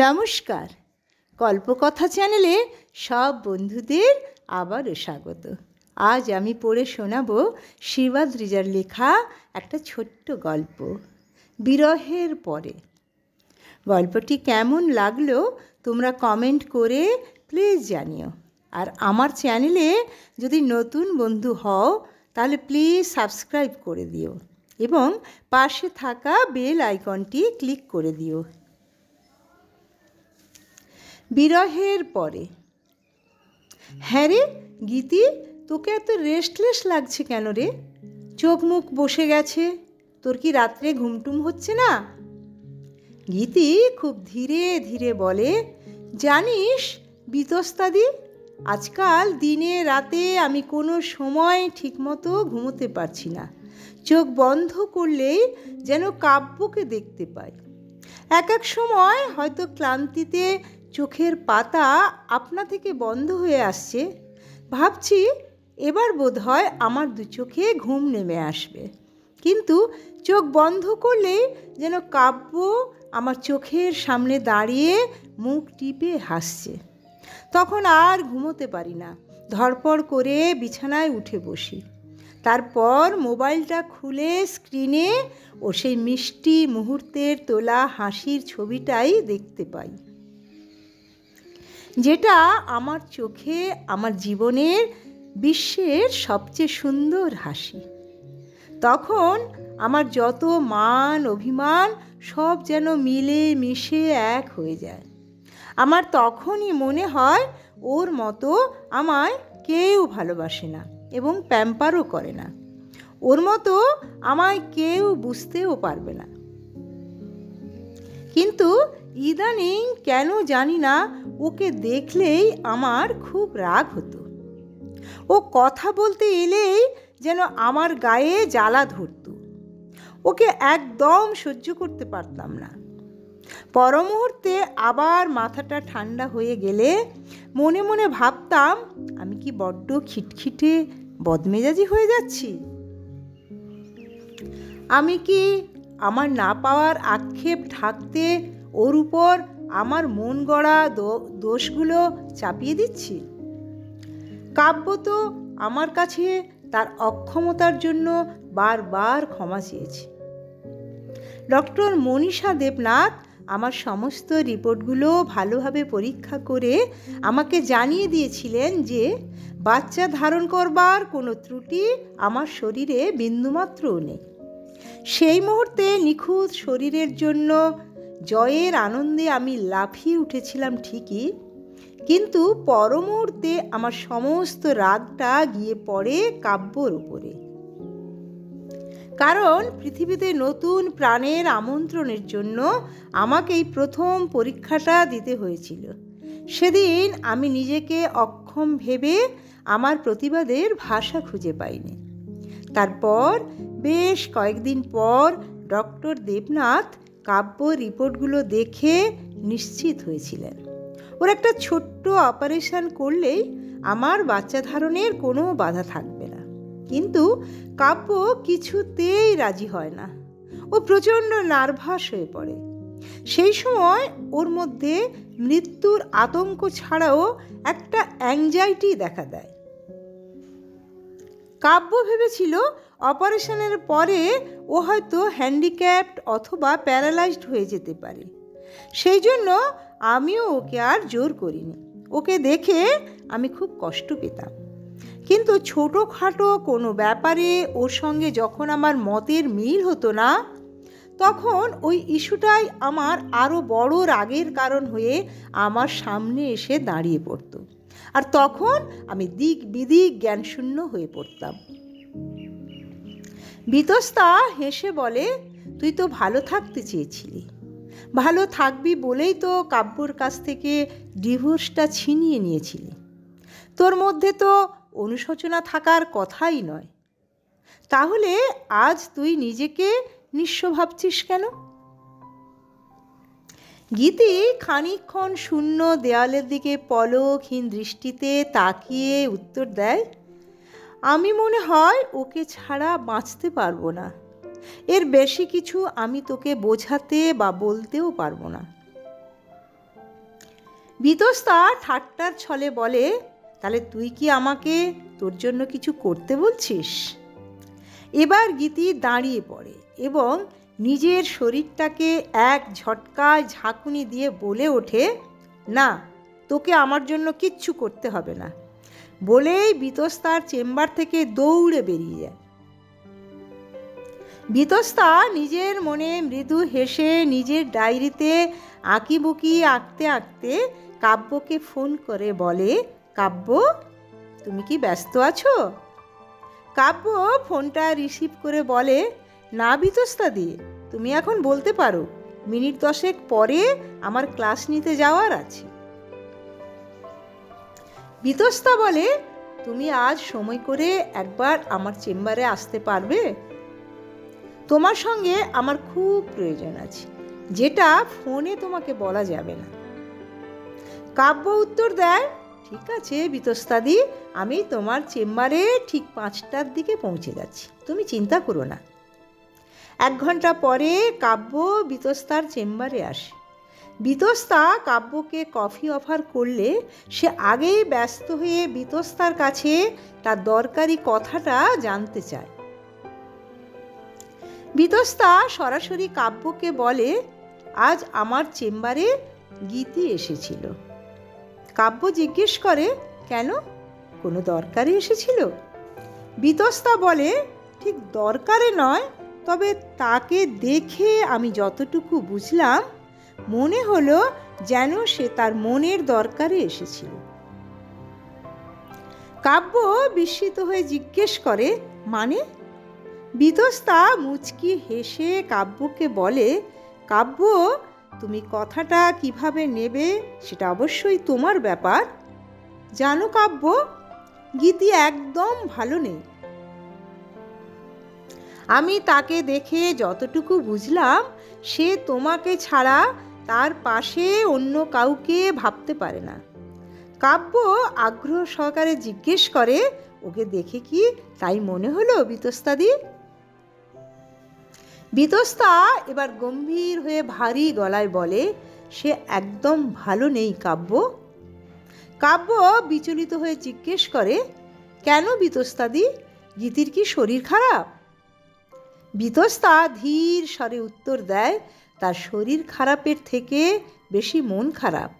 নমস্কার, গল্পকথা চ্যানেলে সব বন্ধুদের আবারও স্বাগত। আজ আমি পড়ে শোনাব শিবাদ্রিজার লেখা একটা ছোট্ট গল্প, বিরহের পরে। গল্পটি কেমন লাগলো তোমরা কমেন্ট করে প্লিজ জানিও। আর আমার চ্যানেলে যদি নতুন বন্ধু হও তাহলে প্লিজ সাবস্ক্রাইব করে দিও এবং পাশে থাকা বেল আইকনটি ক্লিক করে দিও। বিরহের পরে। হ্যাঁ রে গীতি, তোকে এত রেস্টলেস লাগছে কেন রে? চোখ মুখ বসে গেছে, তোর কি রাত্রে ঘুমটুম হচ্ছে না? গীতি খুব ধীরে ধীরে বলে, জানিস বিতস্তাদি, আজকাল দিনে রাতে আমি কোনো সময় ঠিকমতো ঘুমোতে পারছি না। চোখ বন্ধ করলেই যেন কাব্যকে দেখতে পাই। এক এক সময় হয়তো ক্লান্তিতে চোখের পাতা আপনা থেকে বন্ধ হয়ে আসছে। ভাবছি এবার বোধহয় আমার দু চোখে ঘুম নেমে আসবে, কিন্তু চোখ বন্ধ করলেই যেন কাব্য আমার চোখের সামনে দাঁড়িয়ে মুখ টিপে হাসছে। তখন আর ঘুমোতে পারি না, ধড়পড় করে বিছানায় উঠে বসি। তারপর মোবাইলটা খুলে স্ক্রিনে ও সেই মিষ্টি মুহূর্তের তোলা হাসির ছবিটাই দেখতে পাই, যেটা আমার চোখে আমার জীবনের বিশ্বের সবচেয়ে সুন্দর হাসি। তখন আমার যত মান অভিমান সব যেন মিলে মিশে এক হয়ে যায়। আমার তখনই মনে হয় ওর মতো আমায় কেউ ভালোবাসে না এবং প্যাম্পারও করে না। ওর মতো আমায় কেউ বুঝতেও পারবে না। কিন্তু ইদানিং কেন জানি না ওকে দেখলেই আমার খুব রাগ হতো। ও কথা বলতে এলেই যেন আমার গায়ে জ্বালা ধরত। ওকে একদম সহ্য করতে পারতাম না। পর মুহূর্তে আবার মাথাটা ঠান্ডা হয়ে গেলে মনে মনে ভাবতাম, আমি কি বড্ড খিটখিটে বদমেজাজি হয়ে যাচ্ছি? আমি কি আমার না পাওয়ার আক্ষেপ ঢাকতে ওর উপর আমার মন গড়া দোষগুলো চাপিয়ে দিচ্ছি? কাব্য তো আমার কাছে তার অক্ষমতার জন্য বারবার ক্ষমা চেয়েছে। ডক্টর মনীষা দেবনাথ আমার সমস্ত রিপোর্টগুলো ভালোভাবে পরীক্ষা করে আমাকে জানিয়ে দিয়েছিলেন যে বাচ্চা ধারণ করবার কোনো ত্রুটি আমার শরীরে বিন্দুমাত্রও নেই। সেই মুহূর্তে নিখুঁত শরীরের জন্য জয়ের আনন্দে আমি লাফিয়ে উঠেছিলাম ঠিকই, কিন্তু পর মুহূর্তে আমার সমস্ত রাগটা গিয়ে পড়ে কাব্যর উপরে। কারণ পৃথিবীতে নতুন প্রাণের আমন্ত্রণের জন্য আমাকে এই প্রথম পরীক্ষাটা দিতে হয়েছিল। সেদিন আমি নিজেকে অক্ষম ভেবে আমার প্রতিবাদের ভাষা খুঁজে পাইনি। তারপর বেশ কয়েকদিন পর ডক্টর দেবনাথ কাব্য রিপোর্টগুলো দেখে নিশ্চিত হয়েছিলেন ওর একটা ছোট্ট অপারেশন করলেই আমার বাচ্চা ধারণের কোনো বাধা থাকবে না। কিন্তু কাব্য কিছুতেই রাজি হয় না। ও প্রচণ্ড নার্ভাস হয়ে পড়ে। সেই সময় ওর মধ্যে মৃত্যুর আতঙ্ক ছাড়াও একটা অ্যাংজাইটি দেখা দেয়। কাব্য ভেবেছিল অপারেশনের পরে ও হয়তো হ্যান্ডিক্যাপড অথবা প্যারালাইজড হয়ে যেতে পারে। সেই জন্য আমিও ওকে আর জোর করিনি। ওকে দেখে আমি খুব কষ্ট পেতাম, কিন্তু ছোটোখাটো কোনো ব্যাপারে ওর সঙ্গে যখন আমার মতের মিল হতো না, তখন ওই ইস্যুটাই আমার আরও বড় রাগের কারণ হয়ে আমার সামনে এসে দাঁড়িয়ে পড়ত। আর তখন আমি দিক বিদিক জ্ঞানশূন্য হয়ে পড়তাম। বিতস্তা হেসে বলে, তুই তো ভালো থাকতে চেয়েছিলি, ভালো থাকবি বলেই তো কাব্যর কাছ থেকে ডিভোর্সটা ছিনিয়ে নিয়েছিলি। তোর মধ্যে তো অনুশোচনা থাকার কথাই নয়। তাহলে আজ তুই নিজেকে নিঃস্ব ভাবছিস কেন? গীতি খানিকক্ষণ শূন্য দেয়ালের দিকে পলকহীন দৃষ্টিতে তাকিয়ে উত্তর দেয়, আমি মনে হয় ওকে ছাড়া বাঁচতে পারবো না। এর বেশি কিছু আমি তোকে বোঝাতে বা বলতেও পারবো না। বিতস্তা ঠাট্টার ছলে বলে, তাহলে তুই কি আমাকে তোর জন্য কিছু করতে বলছিস? এবার গীতি দাঁড়িয়ে পড়ে এবং নিজের শরীরটাকে এক ঝটকায় ঝাঁকুনি দিয়ে বলে ওঠে, না, তোকে আমার জন্য কিচ্ছু করতে হবে না। বলেই বিতস্তার চেম্বার থেকে দৌড়ে বেরিয়ে যায়। বিতস্তা নিজের মনে মৃদু হেসে নিজের ডায়েরিতে আঁকিবুকি আঁকতে আঁকতে কাব্যকে ফোন করে বলে, কাব্য, তুমি কি ব্যস্ত আছো? কাব্য ফোনটা রিসিভ করে বলে, না বিতস্তাদি, তুমি এখন বলতে পারো, মিনিট 10 পরে আমার ক্লাস নিতে যাওয়ার আছে। বিতস্তা বলে, তুমি আজ সময় করে একবার আমার চেম্বারে আসতে পারবে? তোমার সঙ্গে আমার খুব প্রয়োজন আছে, যেটা ফোনে তোমাকে বলা যাবে না। কাব্য উত্তর দেয়, ঠিক আছে বিতস্তাদি, আমি তোমার চেম্বারে ঠিক 5টার দিকে পৌঁছে যাচ্ছি, তুমি চিন্তা করো না। 1 ঘন্টা পরে কাব্য বিতস্তার চেম্বারে আসে। বিতস্তা কাব্যকে কফি অফার করলে সে আগেই ব্যস্ত হয়ে বিতস্তার কাছে তার দরকারি কথাটা জানতে চায়। বিতস্তা সরাসরি কাব্যকে বলে, আজ আমার চেম্বারে গীতি এসেছিল। কাব্য জিজ্ঞেস করে, কেন, কোনো দরকারে এসেছিল? বিতস্তা বলে, ঠিক দরকারে নয়, তবে তাকে দেখে আমি যতটুকু বুঝলাম, মনে হলো যেন সে তার মনের দরকারে এসেছিল। কাব্য বিস্মিত হয়ে জিজ্ঞেস করে, মানে? বিতস্তা মুচকি হেসে কাব্যকে বলে, কাব্য, তুমি কথাটা কিভাবে নেবে সেটা অবশ্যই তোমার ব্যাপার। জানো কাব্য, গীতি একদম ভালো নেই। আমি তাকে দেখে যতটুকু বুঝলাম, সে তোমাকে ছাড়া তার পাশে অন্য কাউকে ভাবতে পারে না। কাব্য আগ্রহ সহকারে জিজ্ঞেস করে, ওকে দেখে কি তাই মনে হলো বিতস্তাদি? বিতস্তা এবার গম্ভীর হয়ে ভারী গলায় বলে, সে একদম ভালো নেই কাব্য। কাব্য বিচলিত হয়ে জিজ্ঞেস করে, কেন বিতস্তাদি, গীতির কি শরীর খারাপ? বিতস্তা ধীর স্বরে উত্তর দেয়, তার শরীর খারাপের থেকে বেশি মন খারাপ।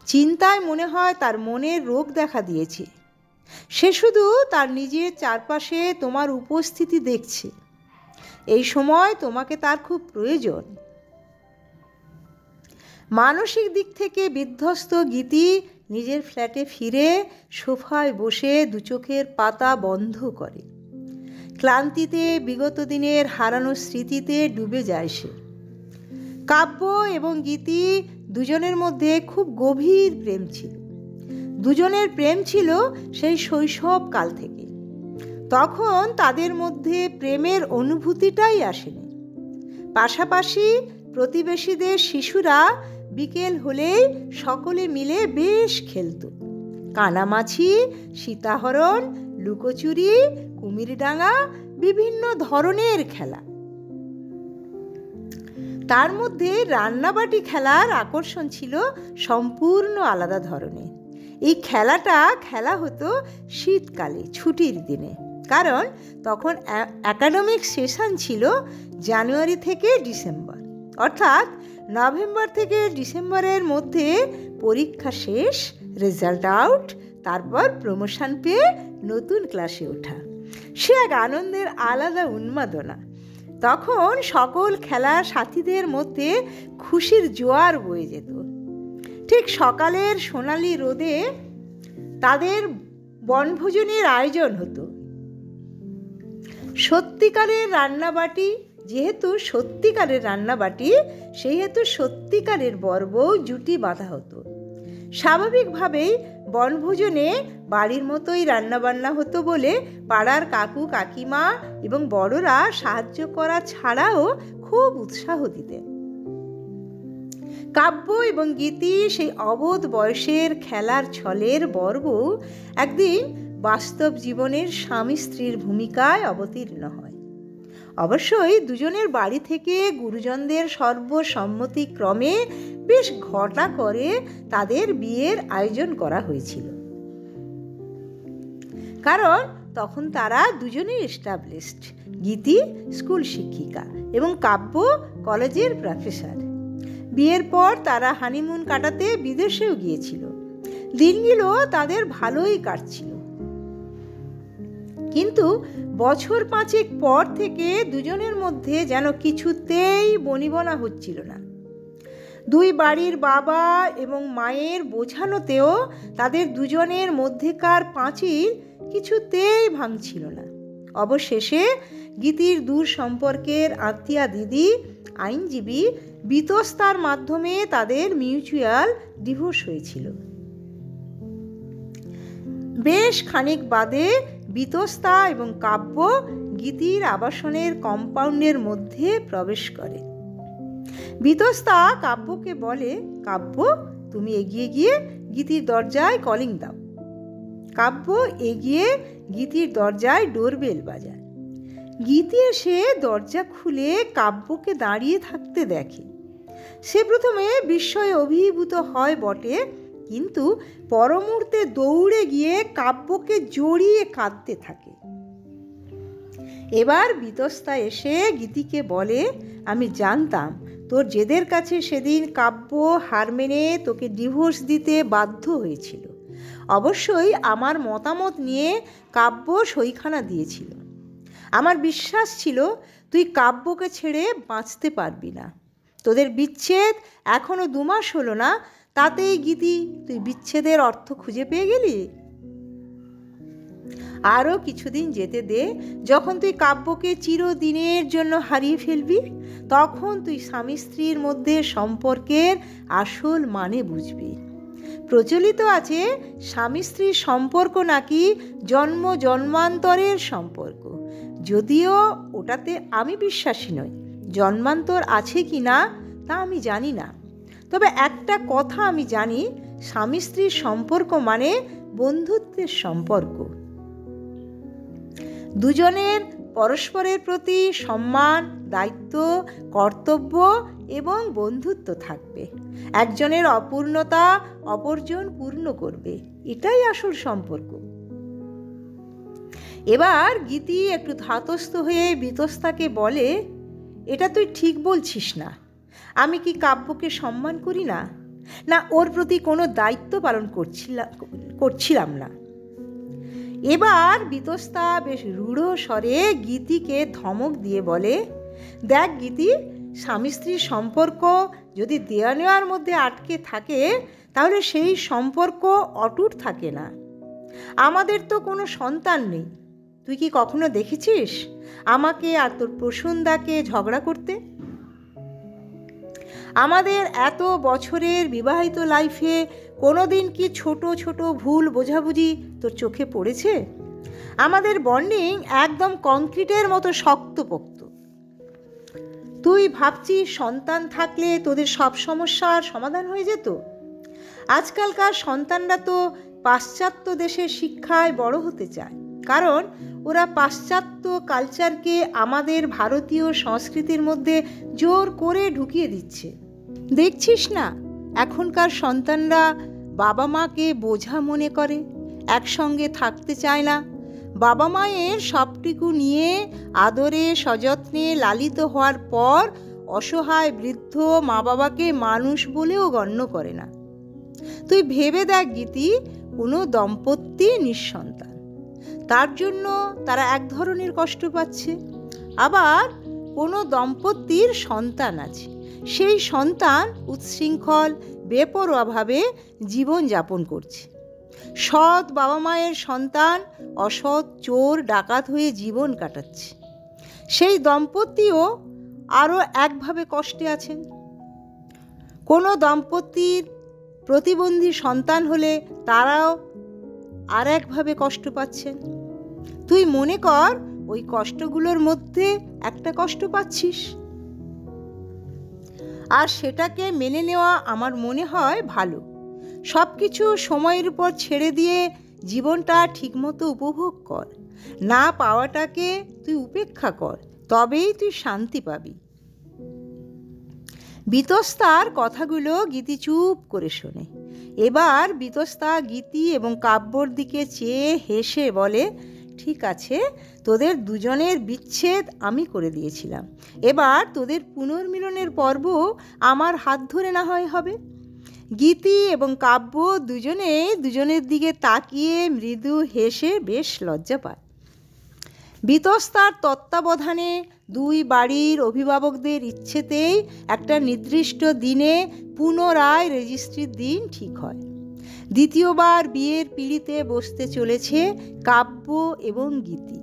চিন্তায় মনে হয় তার মনের রোগ দেখা দিয়েছে। সে শুধু তার নিজের চারপাশে তোমার উপস্থিতি দেখছে। এই সময় তোমাকে তার খুব প্রয়োজন। মানসিক দিক থেকে বিধ্বস্ত গীতি নিজের ফ্ল্যাটে ফিরে সোফায় বসে দুচোখের পাতা বন্ধ করে। ক্লান্তিতে বিগত দিনের হারানো স্মৃতিতে ডুবে যায় সে। কাব্য এবং গীতি দুজনের মধ্যে খুব গভীর প্রেম ছিল। দুজনের প্রেম ছিল সেই শৈশব কাল থেকে। তখন তাদের মধ্যে প্রেমের অনুভূতিটাই আসেনি। পাশাপাশি প্রতিবেশীদের শিশুরা বিকেল হলেই সকলে মিলে বেশ খেলত। কানামাছি, সীতাহরণ, লুকোচুরি, কুমিরডাঙ্গা, বিভিন্ন ধরনের খেলা। তার মধ্যে রান্নাবাটি খেলার আকর্ষণ ছিল সম্পূর্ণ আলাদা ধরনের। এই খেলাটা খেলা হতো শীতকালে ছুটির দিনে, কারণ তখন একাডেমিক সেশন ছিল জানুয়ারি থেকে ডিসেম্বর, অর্থাৎ নভেম্বর থেকে ডিসেম্বরের মধ্যে পরীক্ষা শেষ, রেজাল্ট আউট, তারপর প্রমোশন পেয়ে নতুন ক্লাসে ওঠা। সে এক আনন্দের আলাদা উন্মাদনা। তখন সকল খেলার সাথীদের মধ্যে খুশির জোয়ার বয়ে যেত। ঠিক সকালের সোনালি রোদে তাদের বনভোজনের আয়োজন হতো। সত্যিকারের রান্নাবাটি, যেহেতু সত্যিকারের রান্নাবাটি, সেহেতু সত্যিকারের বরবউ জুটি বাঁধা হতো। স্বাভাবিকভাবেই বনভোজনে বাড়ির মতোই রান্নাবান্না হতো বলে পাড়ার কাকু কাকিমা এবং বড়রা সাহায্য করা ছাড়াও খুব উৎসাহ দিতেন। কাব্য এবং গীতি সেই অবোধ বয়সের খেলার ছলের বরবউ একদিন বাস্তব জীবনের স্বামী স্ত্রীর ভূমিকায় অবতীর্ণ হয়। অবশ্যই দুজনের বাড়ি থেকে গুরুজনদের সর্বসম্মতিক্রমে বেশ ঘটা করে তাদের বিয়ের আয়োজন করা হয়েছিল, কারণ তখন তারা দুজনেই এস্টাবলিশড। গীতি স্কুল শিক্ষিকা এবং কাব্য কলেজের প্রফেসর। বিয়ের পর তারা হানিমুন কাটাতে বিদেশেও গিয়েছিল। দিনগুলো তাদের ভালোই কাটছিল, কিন্তু বছর 5 পর থেকে দুজনের মধ্যে যেন কিছুতেই বনিবনা হচ্ছিল না। দুই বাড়ির বাবা এবং মায়ের বোঝানোতেও তাদের দুজনের মধ্যেকার পাঁচিল কিছুতেই ভাঙছিল না। অবশেষে গীতির দূর সম্পর্কের আত্মীয়া দিদি আইনজীবী বিতস্তার মাধ্যমে তাদের মিউচুয়াল ডিভোর্স হয়েছিল। বেশ খানিক বাদে বিতস্তা এবং কাব্য গীতির আবাসনের কম্পাউন্ডের মধ্যে প্রবেশ করে। বিতস্তা কাব্যকে বলে, কাব্য তুমি এগিয়ে গিয়ে গীতির দরজায় কলিং দাও। কাব্য এগিয়ে গীতির দরজায় ডোরবেল বাজায়। গীতি এসে দরজা খুলে কাব্যকে দাঁড়িয়ে থাকতে দেখে। সে প্রথমে বিস্ময়ে অভিভূত হয় বটে, কিন্তু পরমুহূর্তে দৌড়ে গিয়ে কাব্যকে জড়িয়ে কাঁদতে থাকে। এবার বিতস্তা এসে গীতিকে বলে, আমি জানতাম তোর জেদের কাছে সেদিন কাব্য হার মেনে তোকে ডিভোর্স দিতে বাধ্য হয়েছিল। অবশ্যই আমার মতামত নিয়ে কাব্য সইখানা দিয়েছিল। আমার বিশ্বাস ছিল তুই কাব্যকে ছেড়ে বাঁচতে পারবি না। তোদের বিচ্ছেদ এখনো 2 মাস হলো না, তাতেই গীতি তুই বিচ্ছেদের অর্থ খুঁজে পেয়ে গেলি। আরও কিছুদিন যেতে দে, যখন তুই কাব্যকে চিরদিনের জন্য হারিয়ে ফেলবি, তখন তুই স্বামী স্ত্রীর মধ্যে সম্পর্কের আসল মানে বুঝবি। প্রচলিত আছে স্বামী স্ত্রীর সম্পর্ক নাকি জন্ম জন্মান্তরের সম্পর্ক, যদিও ওটাতে আমি বিশ্বাসী নই। জন্মান্তর আছে কি না তা আমি জানি না, তবে একটা কথা আমি জানি, স্বামী স্ত্রীর সম্পর্ক মানে বন্ধুত্বের সম্পর্ক। দুজনের পরস্পরের প্রতি সম্মান, দায়িত্ব, কর্তব্য এবং বন্ধুত্ব থাকবে। একজনের অপূর্ণতা অপরজন পূর্ণ করবে, এটাই আসল সম্পর্ক। এবার গীতি একটু ধাতস্থ হয়ে বিতস্তাকে বলে, এটা তুই ঠিক বলছিস না। আমি কি কাব্যকে সম্মান করি না, না ওর প্রতি কোনো দায়িত্ব পালন করছিলাম না? এবার বিতস্তা বেশ রূঢ় স্বরে গীতিকে ধমক দিয়ে বলে, দেখ গীতি, স্বামী স্ত্রীর সম্পর্ক যদি দেয়া নেওয়ার মধ্যে আটকে থাকে, তাহলে সেই সম্পর্ক অটুট থাকে না। আমাদের তো কোনো সন্তান নেই। তুই কি কখনো দেখেছিস আমাকে আর তোর প্রসন্দাকে ঝগড়া করতে? আমাদের এত বছরের বিবাহিত লাইফে কোনো দিন কি ছোট ছোট ভুল বোঝাবুঝি তোর চোখে পড়েছে? আমাদের বন্ডিং একদম কংক্রিটের মতো শক্তপোক্ত। তুই ভাবছিস সন্তান থাকলে তোদের সব সমস্যার সমাধান হয়ে যেত? আজকালকার সন্তানরা তো পাশ্চাত্য দেশের শিক্ষায় বড় হতে চায়, কারণ ওরা পাশ্চাত্য কালচারকে আমাদের ভারতীয় সংস্কৃতির মধ্যে জোর করে ঢুকিয়ে দিচ্ছে। দেখছিস না, এখনকার সন্তানরা বাবা মাকে বোঝা মনে করে, একসঙ্গে থাকতে চায় না। বাবা মায়ের সবটুকু নিয়ে আদরে সযত্নে লালিত হওয়ার পর অসহায় বৃদ্ধ মা বাবাকে মানুষ বলেও গণ্য করে না। তুই ভেবে দেখ গীতি, কোনো দম্পতি নিঃসন্তান, তার জন্য তারা এক ধরনের কষ্ট পাচ্ছে। আবার কোনো দম্পতির সন্তান আছে, সেই সন্তান উচ্ছৃঙ্খল বেপরোয়াভাবে জীবনযাপন করছে। সৎ বাবা মায়ের সন্তান অসৎ চোর ডাকাত হয়ে জীবন কাটাচ্ছে। সেই দম্পতিও আরও একভাবে কষ্টে আছেন। কোনো দম্পতির প্রতিবন্ধী সন্তান হলে তারাও আর একভাবে কষ্ট পাচ্ছেন। তুই মনে কর ওই কষ্টগুলোর মধ্যে একটা কষ্ট পাচ্ছিস, আর সেটাকে মেনে নেওয়া আমার মনে হয় ভালো। সব কিছু সময়ের উপর ছেড়ে দিয়ে জীবনটা ঠিকমতো উপভোগ কর। না পাওয়াটাকে তুই উপেক্ষা কর, তবেই তুই শান্তি পাবি। বীতস্তার কথাগুলো গীতি চুপ করে শোনে। এবার বীতস্তা গীতি এবং কাব্যর দিকে চেয়ে হেসে বলে, ঠিক আছে, তোদের দুজনের বিচ্ছেদ আমি করে দিয়েছিলাম, এবার তোদের পুনর্মিলনের পর্ব আমার হাত ধরে না হয় হবে। গীতি এবং কাব্য দুজনের দিকে তাকিয়ে মৃদু হেসে বেশ লজ্জা পায়। বীতস্তার তত্ত্বাবধানে দুই বাড়ির অভিভাবকদের ইচ্ছেতেই একটা নির্দিষ্ট দিনে পুনরায় রেজিস্ট্রির দিন ঠিক হয়। দ্বিতীয়বার বিয়ের পিঁড়িতে বসতে চলেছে কাব্য এবং গীতি।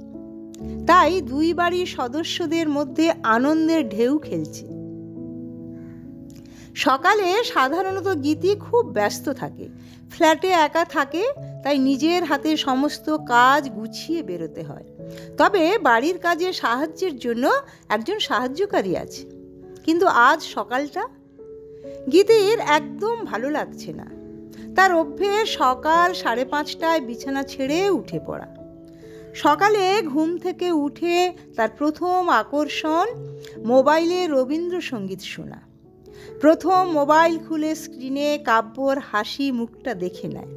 তাই দুই বাড়ির সদস্যদের মধ্যে আনন্দের ঢেউ খেলছে। সকালে সাধারণত গীতি খুব ব্যস্ত থাকে, ফ্ল্যাটে একা থাকে, তাই নিজের হাতে সমস্ত কাজ গুছিয়ে বেরোতে হয়। তবে বাড়ির কাজে সাহায্যের জন্য একজন সাহায্যকারী আছে। কিন্তু আজ সকালটা গীতির একদম ভালো লাগছে না। তার অভ্যেস সকাল 5:30টায় বিছানা ছেড়ে উঠে পড়া। সকালে ঘুম থেকে উঠে তার প্রথম আকর্ষণ মোবাইলে রবীন্দ্রসঙ্গীত শোনা। প্রথম মোবাইল খুলে স্ক্রিনে কাব্যর হাসি মুখটা দেখে নেয়।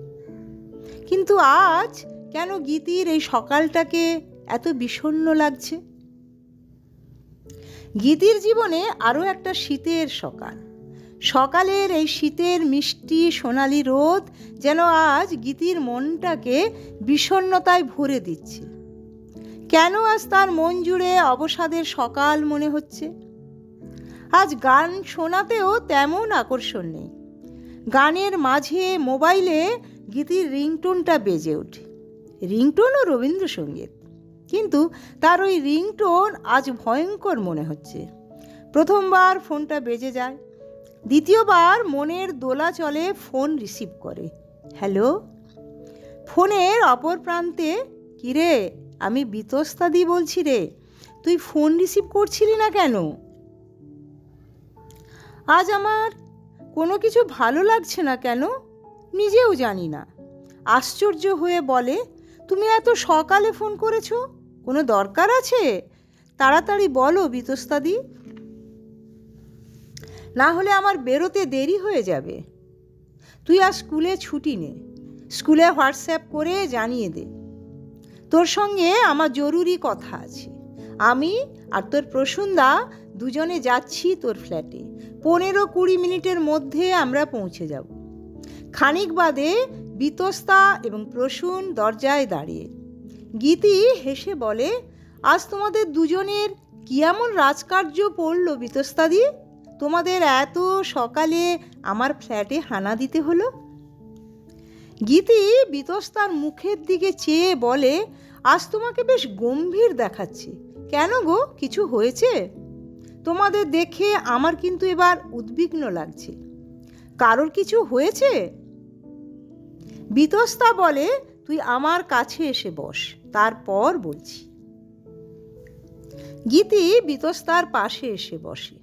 কিন্তু আজ কেন গীতির এই সকালটাকে এত বিষণ্ণ লাগছে? গীতির জীবনে আরও একটা শীতের সকাল। সকালের এই শীতের মিষ্টি সোনালি রোদ যেন আজ গীতির মনটাকে বিষণ্ণতায় ভরে দিচ্ছে। কেন আজ তার মন জুড়ে অবসাদের সকাল মনে হচ্ছে? আজ গান শোনাতেও তেমন আকর্ষণ নেই। গানের মাঝে মোবাইলে গীতির রিংটোনটা বেজে ওঠে। রিংটোনও রবীন্দ্রসঙ্গীত, কিন্তু তার ওই রিংটোন আজ ভয়ঙ্কর মনে হচ্ছে। প্রথমবার ফোনটা বেজে যায়, দ্বিতীয়বার মনের দোলাচলে ফোন রিসিভ করে। হ্যালো। ফোনের অপর প্রান্তে, কিরে, আমি বীতস্তাদি বলছি রে, তুই ফোন রিসিভ করছিলি না কেন? আজ আমার কোনো কিছু ভালো লাগছে না কেন নিজেও জানি না। আশ্চর্য হয়ে বলে, তুমি এত সকালে ফোন করেছো, কোনো দরকার আছে? তাড়াতাড়ি বলো বীতস্তাদি, না হলে আমার বেরোতে দেরি হয়ে যাবে। তুই আজ স্কুলে ছুটি নে, স্কুলে হোয়াটসঅ্যাপ করে জানিয়ে দে তোর সঙ্গে আমার জরুরি কথা আছে। আমি আর তোর প্রসূনদা দুজনে যাচ্ছি তোর ফ্ল্যাটে। 15-20 মিনিটের মধ্যে আমরা পৌঁছে যাব। খানিক বাদে বীতস্তা এবং প্রসূন দরজায় দাঁড়িয়ে। গীতি হেসে বলে, আজ তোমাদের দুজনের কি এমন রাজকার্য পড়ল বীতস্তাদি, তোমাদের এত সকালে আমার ফ্ল্যাটে হানা দিতে হলো? গীতি বীতস্তার মুখের দিকে চেয়ে বলে, আজ তোমাকে বেশ গম্ভীর দেখাচ্ছে। কেন গো, কিছু হয়েছে? তোমাদের দেখে আমার কিন্তু এবার উদ্বিগ্ন লাগছে। কারোর কিছু হয়েছে? বীতস্তা বলে, তুই আমার কাছে এসে বস, তারপর বলছি। গীতি বীতস্তার পাশে এসে বসে।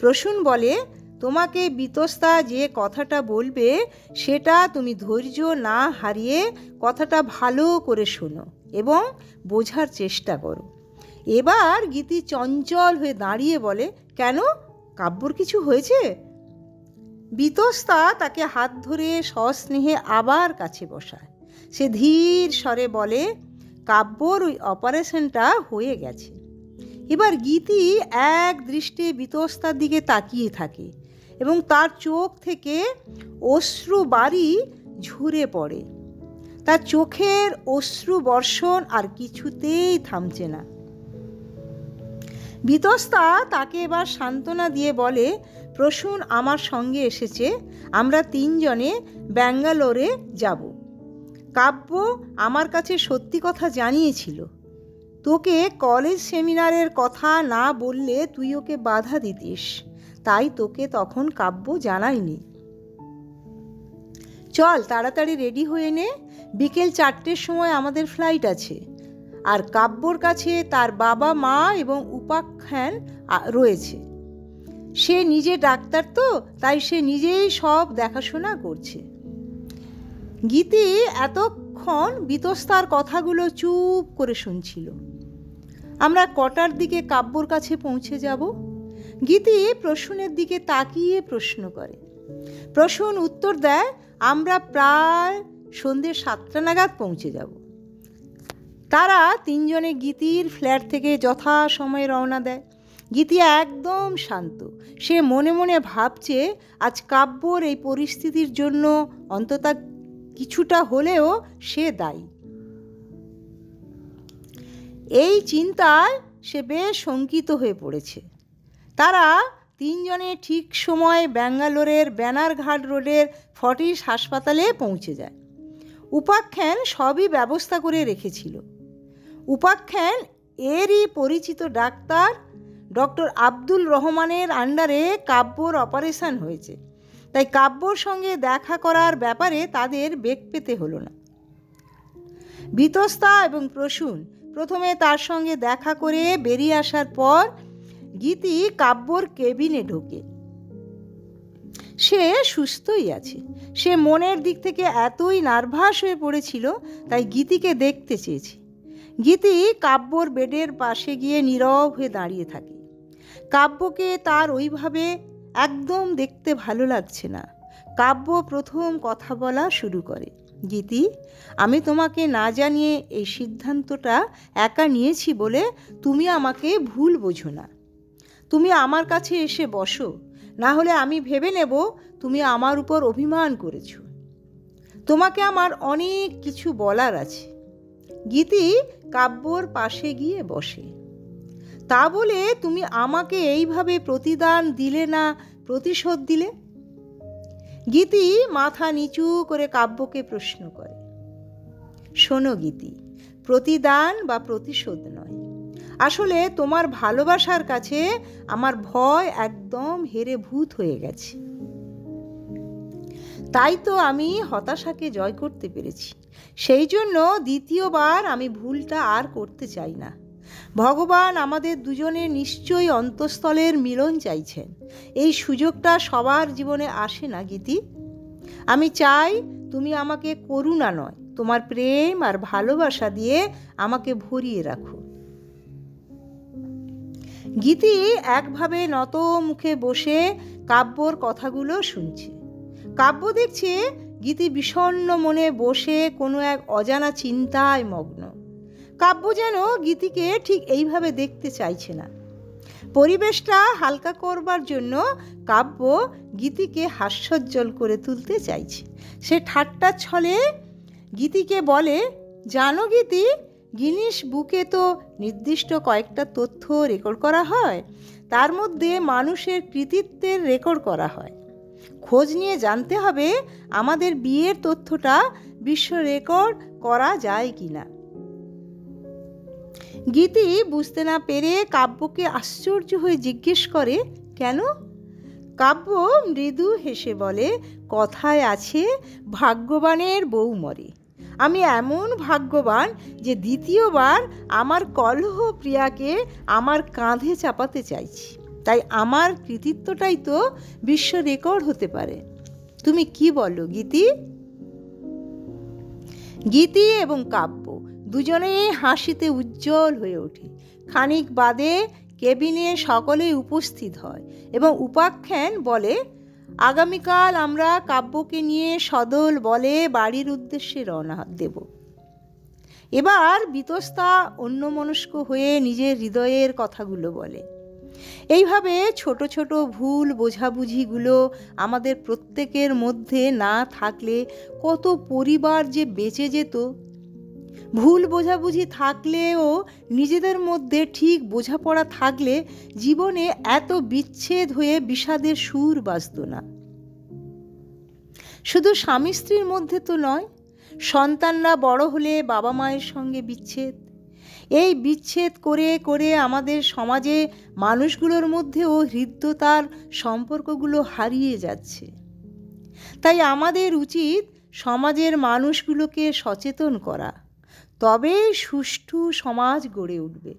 প্রসূন বলে, তোমাকে বীতস্তা যে কথাটা বলবে সেটা তুমি ধৈর্য না হারিয়ে কথাটা ভালো করে শোনো এবং বোঝার চেষ্টা করো। এবার গীতি চঞ্চল হয়ে দাঁড়িয়ে বলে, কেন, কাব্যর কিছু হয়েছে? বীতস্তা তাকে হাত ধরে সস্নেহে আবার কাছে বসায়। সে ধীর স্বরে বলে, কাব্যর ওই অপারেশনটা হয়ে গেছে। এবার গীতি এক দৃষ্টে বীতস্তার দিকে তাকিয়ে থাকে এবং তার চোখ থেকে অশ্রু বারি ঝরে পড়ে। তার চোখের অশ্রু বর্ষণ আর কিছুতেই থামছে না। বীতস্তা তাকে এবার সান্ত্বনা দিয়ে বলে, প্রসূন আমার সঙ্গে এসেছে, আমরা 3 জনে ব্যাঙ্গালোরে যাব। কাব্য আমার কাছে সত্যি কথা জানিয়েছিল। তোকে কলেজ সেমিনারের কথা না বললে তুই ওকে বাধা দিতিস, তাই তোকে তখন কাব্য জানায়নি। চল তাড়াতাড়ি রেডি হয়ে নে, বিকেল 4টের সময় আমাদের ফ্লাইট আছে। আর কাব্যর কাছে তার বাবা মা এবং উপাখ্যান রয়েছে। সে নিজে ডাক্তার তো, তাই সে নিজেই সব দেখাশোনা করছে। গীতি এতক্ষণ বীতস্তার কথাগুলো চুপ করে শুনছিল। আমরা কটার দিকে কাব্যর কাছে পৌঁছে যাব? গীতি প্রসূনের দিকে তাকিয়ে প্রশ্ন করে। প্রসূন উত্তর দেয়, আমরা প্রায় সন্ধ্যে 7টা নাগাদ পৌঁছে যাব। তারা তিনজনে গীতির ফ্ল্যাট থেকে যথাসময়ে রওনা দেয়। গীতি একদম শান্ত। সে মনে মনে ভাবছে আজ কাব্যর এই পরিস্থিতির জন্য অন্তত কিছুটা হলেও সে দায়ী। এই চিন্তায় সে বেশ শঙ্কিত হয়ে পড়েছে। তারা তিনজনে ঠিক সময়ে ব্যাঙ্গালোরের ব্যানারঘাট রোডের ফর্টিস হাসপাতালে পৌঁছে যায়। উপাখ্যান সবই ব্যবস্থা করে রেখেছিল। উপাখ্যান এরই পরিচিত ডাক্তার ডক্টর আব্দুল রহমানের আন্ডারে কাব্যর অপারেশন হয়েছে, তাই কাব্যর সঙ্গে দেখা করার ব্যাপারে তাদের বেগ পেতে হলো না। বিতস্তা এবং প্রসূন প্রথমে তার সঙ্গে দেখা করে বেরিয়ে আসার পর গীতি কাব্যর কেবিনে ঢোকে। সে সুস্থই আছে। সে মনের দিক থেকে এতই নার্ভাস হয়ে পড়েছিল, তাই গীতিকে দেখতে চেয়েছে। গীতি কাব্যর বেডের পাশে গিয়ে নীরব হয়ে দাঁড়িয়ে থাকে। কাব্যকে তার ওইভাবে একদম দেখতে ভালো লাগছে না। কাব্য প্রথম কথা বলা শুরু করে। গীতি, আমি তোমাকে না জানিয়ে এই সিদ্ধান্তটা একা নিয়েছি বলে তুমি আমাকে ভুল বোঝো না। তুমি আমার কাছে এসে বসো, না হলে আমি ভেবে নেব তুমি আমার উপর অভিমান করেছো। তোমাকে আমার অনেক কিছু বলার আছে। গীতি কাব্যর পাশে গিয়ে বসে। তা বলে তুমি আমাকে এইভাবে প্রতিদান দিলে না প্রতিশোধ দিলে? গীতি মাথা নিচু করে কাব্যকে প্রশ্ন করে। শোনো গীতি, প্রতিদান বা প্রতিশোধ নয়, আসলে তোমার ভালোবাসার কাছে আমার ভয় একদম হেরে ভূত হয়ে গেছে। তাই তো আমি হতাশাকে জয় করতে পেরেছি। সেই জন্য দ্বিতীয়বার আমি ভুলটা আর করতে চাই না। ভগবান আমাদের দুজনের নিশ্চয়ই অন্তঃস্থলের মিলন চাইছেন। এই সুযোগটা সবার জীবনে আসে না গীতি। আমি চাই তুমি আমাকে করুণা নয়, তোমার প্রেম আর ভালোবাসা দিয়ে আমাকে ভরিয়ে রাখো। গীতি একভাবে নত মুখে বসে কাব্যর কথাগুলো শুনছে। কাব্য দেখছে গীতি বিষণ্ণ মনে বসে কোনো এক অজানা চিন্তায় মগ্ন। কাব্য যেন গীতিকে ঠিক এইভাবে দেখতে চাইছে না। পরিবেশটা হালকা করবার জন্য কাব্য গীতিকে হাস্যোজ্জ্বল করে তুলতে চাইছে। সে ঠাট্টার ছলে গীতিকে বলে, জানো গীতি, গিনিস বুকে তো নির্দিষ্ট কয়েকটা তথ্য রেকর্ড করা হয়, তার মধ্যে মানুষের কৃতিত্বের রেকর্ড করা হয়। খোঁজ নিয়ে জানতে হবে আমাদের বিয়ের তথ্যটা বিশ্ব রেকর্ড করা যায় কিনা। গীতি বুঝতে না পেরে কাব্যকে আশ্চর্য হয়ে জিজ্ঞেস করে, কেন? কাব্য মৃদু হেসে বলে, কথায় আছে ভাগ্যবানের বউ মরে। আমি এমন ভাগ্যবান যে দ্বিতীয়বার আমার কলহ প্রিয়াকে আমার কাঁধে চাপাতে চাইছি, তাই আমার কৃতিত্বটাই তো বিশ্ব রেকর্ড হতে পারে। তুমি কি বলো গীতি? গীতি এবং কাব্য দুজনেই হাসিতে উজ্জ্বল হয়ে ওঠে। খানিক বাদে কেবিনে সকলেই উপস্থিত হয় এবং উপাখ্যান বলে, আগামীকাল আমরা কাব্যকে নিয়ে সদল বলে বাড়ির উদ্দেশ্যে রওনা দেব। এবার বিতস্তা অন্যমনস্ক হয়ে নিজের হৃদয়ের কথাগুলো বলে। এইভাবে ছোট ছোট ভুল বোঝাবুঝিগুলো আমাদের প্রত্যেকের মধ্যে না থাকলে কত পরিবার যে বেঁচে যেত। ভুল বোঝাবুঝি থাকলেও নিজেদের মধ্যে ঠিক বোঝাপড়া থাকলে জীবনে এত বিচ্ছেদ হয়ে বিষাদের সুর বাজত না। শুধু স্বামী স্ত্রীর মধ্যে তো নয়, সন্তানরা বড় হলে বাবা মায়ের সঙ্গে বিচ্ছেদ। এই বিচ্ছেদ করে করে আমাদের সমাজে মানুষগুলোর মধ্যেও হৃদ্যতার সম্পর্কগুলো হারিয়ে যাচ্ছে। তাই আমাদের উচিত সমাজের মানুষগুলোকে সচেতন করা, তবেই সুষ্ঠু সমাজ গড়ে উঠবে।